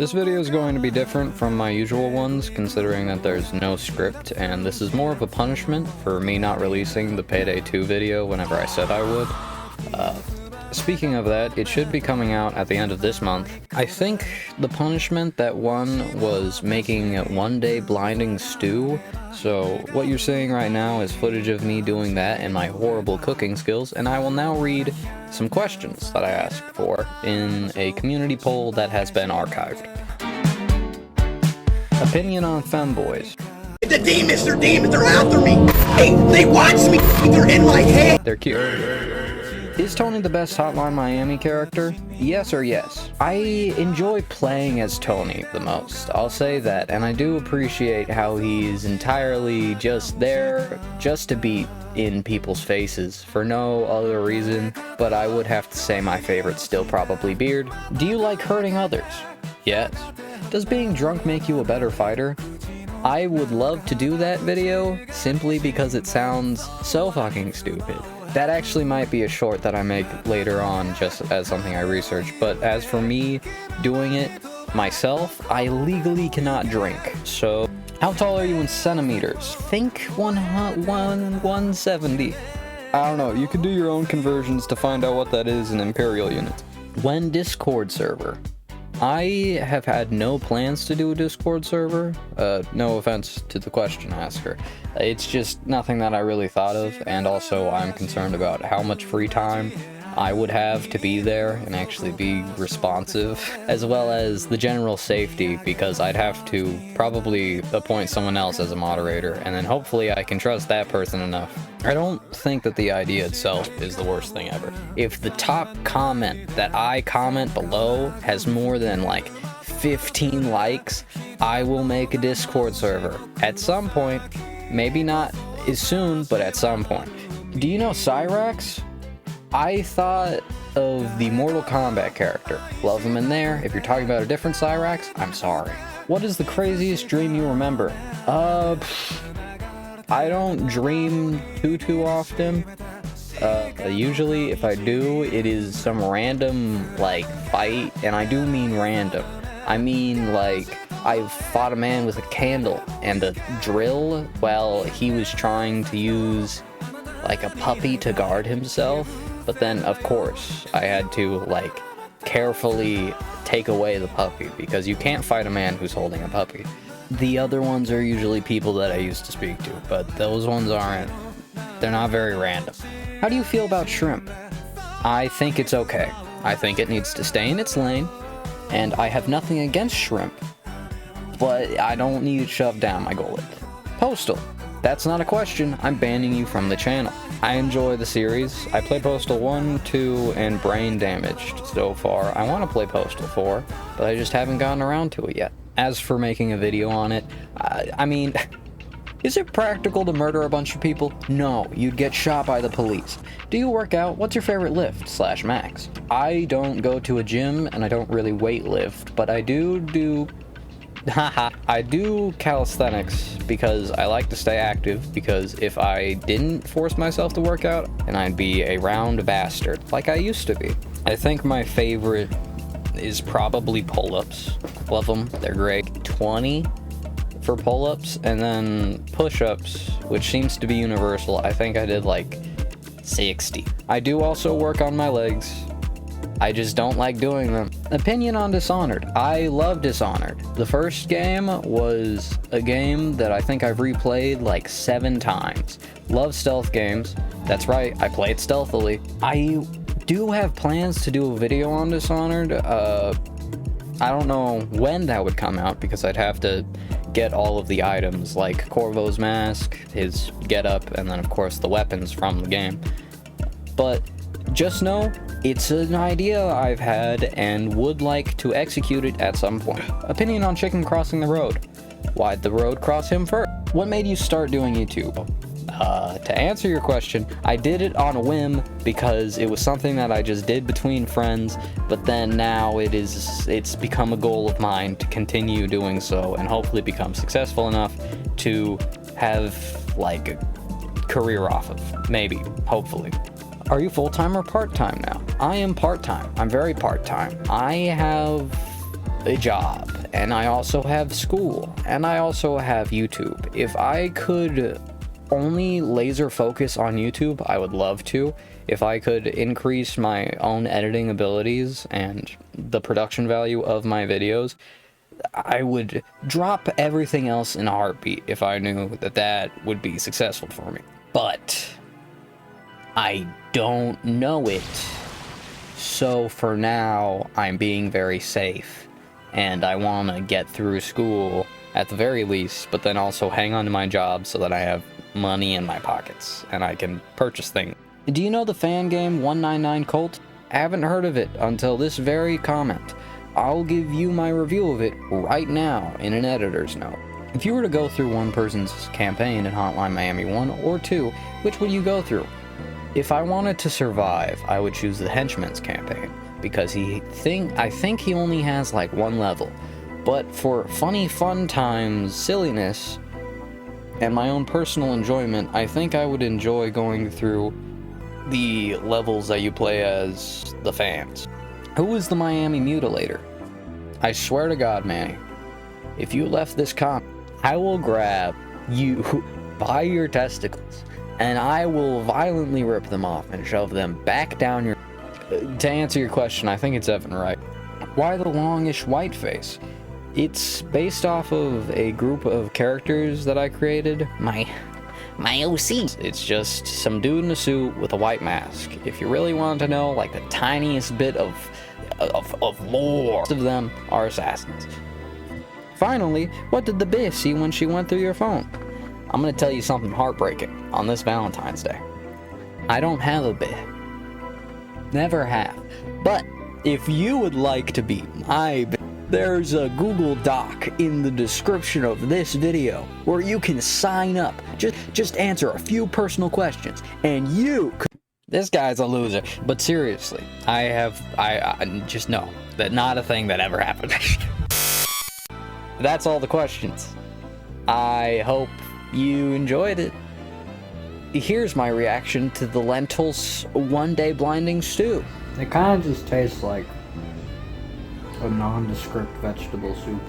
This video is going to be different from my usual ones, considering that there's no script, and this is more of a punishment for me not releasing the Payday 2 video whenever I said I would. Speaking of that, it should be coming out at the end of this month. I think the punishment that won was making one day blinding stew, so what you're seeing right now is footage of me doing that and my horrible cooking skills, and I will now read some questions that I asked for in a community poll that has been archived. Opinion on femboys. The demons, they're after me! Hey, they watch me! They're in my head! They're cute. Is Tony the best Hotline Miami character? Yes or yes? I enjoy playing as Tony the most, I'll say that, and I do appreciate how he's entirely just there just to be in people's faces for no other reason, but I would have to say my favorite's still probably Beard. Do you like hurting others? Yes. Does being drunk make you a better fighter? I would love to do that video simply because it sounds so fucking stupid. That actually might be a short that I make later on just as something I researched, but as for me doing it myself, I legally cannot drink. So, how tall are you in centimeters? Think 170. I don't know, you could do your own conversions to find out what that is in imperial units. When Discord server? I have had no plans to do a Discord server, no offense to the question asker. It's just nothing that I really thought of, and also I'm concerned about how much free time I would have to be there and actually be responsive, as well as the general safety, because I'd have to probably appoint someone else as a moderator, and then hopefully I can trust that person enough. I don't think that the idea itself is the worst thing ever. If the top comment that I comment below has more than like 15 likes, I will make a Discord server. At some point, maybe not as soon, but at some point. Do you know Cyrax? I thought of the Mortal Kombat character. Love him in there. If you're talking about a different Cyrax, I'm sorry. What is the craziest dream you remember? I don't dream too often. Usually if I do, it is some random, like, fight, and I do mean random. I mean, like, I fought a man with a candle and a drill while he was trying to use, like, a puppy to guard himself. But then, of course, I had to, like, carefully take away the puppy, because you can't fight a man who's holding a puppy. The other ones are usually people that I used to speak to, but those ones aren't. They're not very random. How do you feel about shrimp? I think it's okay. I think it needs to stay in its lane, and I have nothing against shrimp, but I don't need it shoved down my gullet. Postal. That's not a question. I'm banning you from the channel. I enjoy the series. I played Postal 1, 2, and Brain Damaged so far. I want to play Postal 4, but I just haven't gotten around to it yet. As for making a video on it, I mean, is it practical to murder a bunch of people? No, you'd get shot by the police. Do you work out? What's your favorite lift/max? I don't go to a gym, and I don't really weight lift, but I do I do calisthenics because I like to stay active, because if I didn't force myself to work out, then I'd be a round bastard, like I used to be. I think my favorite is probably pull-ups. Love them, they're great. 20 for pull-ups, and then push-ups, which seems to be universal. I think I did like 60. I do also work on my legs. I just don't like doing them. Opinion on Dishonored. I love Dishonored. The first game was a game that I think I've replayed like 7 times. Love stealth games. That's right, I play it stealthily. I do have plans to do a video on Dishonored. I don't know when that would come out, because I'd have to get all of the items, like Corvo's mask, his getup, and then of course the weapons from the game. But just know, it's an idea I've had and would like to execute it at some point. Opinion on Chicken crossing the road. Why'd the road cross him first? What made you start doing YouTube? To answer your question, I did it on a whim because it was something that I just did between friends, but then now it's become a goal of mine to continue doing so and hopefully become successful enough to have, like, a career off of. Maybe. Hopefully. Are you full-time or part-time now? I am part-time. I'm very part-time. I have a job. and I also have school, and I also have YouTube. If I could only laser focus on YouTube, I would love to. If I could increase my own editing abilities and the production value of my videos, I would drop everything else in a heartbeat if I knew that that would be successful for me. But I don't know it. So for now, I'm being very safe, and I want to get through school at the very least, but then also hang on to my job so that I have money in my pockets and I can purchase things. Do you know the fan game 199 Cult? I haven't heard of it until this very comment. I'll give you my review of it right now in an editor's note. If you were to go through one person's campaign in Hotline Miami 1 or 2, which would you go through? If I wanted to survive, I would choose the Henchman's campaign, because I think he only has like one level. But for funny fun times, silliness, and my own personal enjoyment, I think I would enjoy going through the levels that you play as the fans. Who is the Miami Mutilator? I swear to God, Manny, if you left this comment, I will grab you by your testicles, and I will violently rip them off and shove them back down your... To answer your question, I think it's Evan Wright. Why the longish white face? It's based off of a group of characters that I created. My OC. It's just some dude in a suit with a white mask. If you really want to know, like, the tiniest bit of lore, most of them are assassins. Finally, what did the bitch see when she went through your phone? I'm gonna tell you something heartbreaking on this Valentine's Day. I don't have a bitch. Never have. But if you would like to be my bitch, there's a Google Doc in the description of this video where you can sign up. Just answer a few personal questions, and you could... This guy's a loser. But seriously, I just know that not a thing that ever happened. That's all the questions. I hope you enjoyed it. Here's my reaction to the lentils one-day blinding stew. It kind of just tastes like a nondescript vegetable soup.